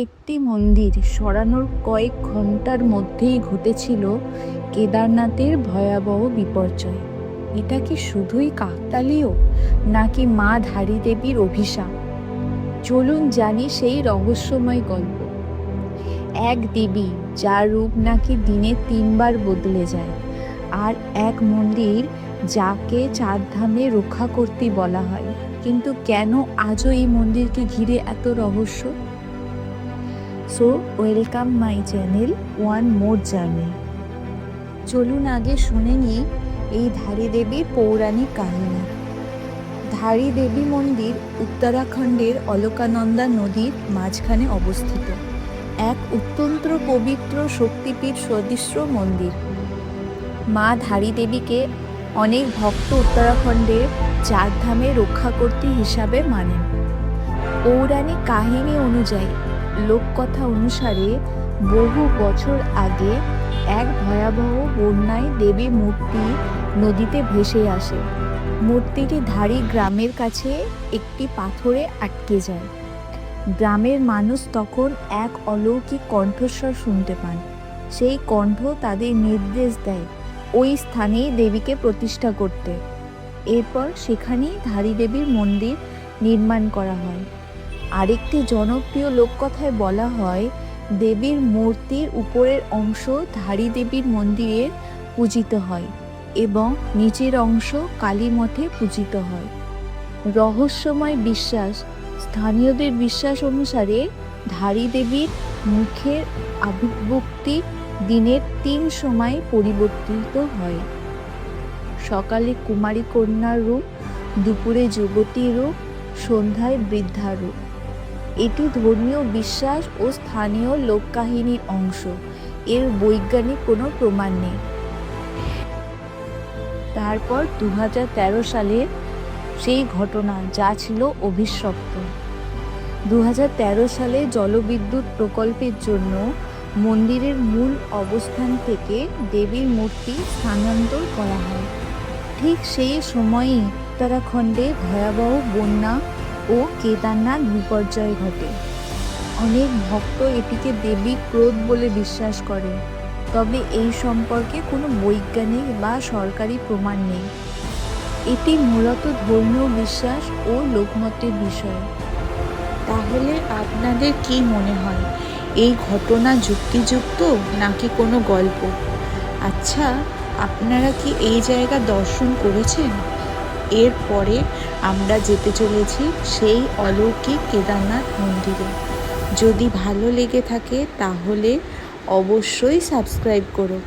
একটি মন্দির সরানোর কয়েক ঘন্টার মধ্যেই ঘটেছিল কেদারনাথের ভয়াবহ বিপর্যয়। এটা কি শুধুই কাকতালীয়, নাকি মা ধারী দেবীর অভিশাপ? চলুন জানি সেই রহস্যময় গল্প। এক দেবী যার রূপ নাকি দিনে 3বার বদলে যায়, আর এক মন্দির যাকে 4 ধামে রক্ষা করতে বলা হয়। কিন্তু কেন আজও এই মন্দিরকে ঘিরে এত রহস্য? So welcome my channel one more journey. চলুন আগে শুনে নিই এই ধারী দেবীর পৌরাণিক কাহিনী। ধারী দেবী মন্দির উত্তরাখণ্ডের অলকানন্দা নদীর মাঝখানে অবস্থিত এক অত্যন্ত পবিত্র শক্তিপীঠ সদৃশ মন্দির। মা ধারী দেবীকে অনেক ভক্ত উত্তরাখণ্ডের 4 ধামে রক্ষাকর্ত্রী হিসাবে মানেন। পৌরাণিক কাহিনী অনুযায়ী, লোককথা অনুসারে বহু বছর আগে এক ভয়াবহ বন্যায় দেবী মূর্তি নদীতে ভেসে আসে। মূর্তিটি ধারী গ্রামের কাছে একটি পাথরে আটকে যায়। গ্রামের মানুষ তখন এক অলৌকিক কণ্ঠস্বর শুনতে পান। সেই কণ্ঠ তাদের নির্দেশ দেয় ওই স্থানেই দেবীকে প্রতিষ্ঠা করতে। এরপর সেখানেই ধারী দেবীর মন্দির নির্মাণ করা হয়। আরেকটি জনপ্রিয় লোককথায় বলা হয়, দেবীর মূর্তির উপরের অংশ ধারী দেবীর মন্দিরে পূজিত হয় এবং নিচের অংশ কালী মঠে পূজিত হয়। রহস্যময় বিশ্বাস, স্থানীয়দের বিশ্বাস অনুসারে ধারী দেবীর মুখের আবির্ভূতি দিনের 3 সময় পরিবর্তিত হয়। সকালে কুমারী কন্যার রূপ, দুপুরে যুবতী রূপ, সন্ধ্যায় বৃদ্ধা রূপ। এটি ধর্মীয় বিশ্বাস ও স্থানীয় লোককাহিনীর অংশ। এর বৈজ্ঞানিক কোনো প্রমাণ নেই। তারপর 2013 সালের সেই ঘটনা, যা ছিল অভিশপ্ত। 2013 সালে জলবিদ্যুৎ প্রকল্পের জন্য মন্দিরের মূল অবস্থান থেকে দেবীর মূর্তি স্থানান্তর করা হয়। ঠিক সেই সময়ই উত্তরাখণ্ডে ভয়াবহ বন্যা ও কেদারনাথ বিপর্যয় ঘটে। অনেক ভক্ত এটিকে দেবীর ক্রোধ বলে বিশ্বাস করে, তবে এই সম্পর্কে কোনো বৈজ্ঞানিক বা সরকারি প্রমাণ নেই। এটি মূলত ধর্মীয় বিশ্বাস ও লোকমতের বিষয়। তাহলে আপনাদের কি মনে হয়, এই ঘটনা যুক্তিযুক্ত নাকি কোনো গল্প? আচ্ছা, আপনারা কি এই জায়গা দর্শন করেছেন? এরপরে আমরা যেতে চলেছি সেই অলৌকিক কেদারনাথ মন্দিরে। যদি ভালো লেগে থাকে তাহলে অবশ্যই সাবস্ক্রাইব করো।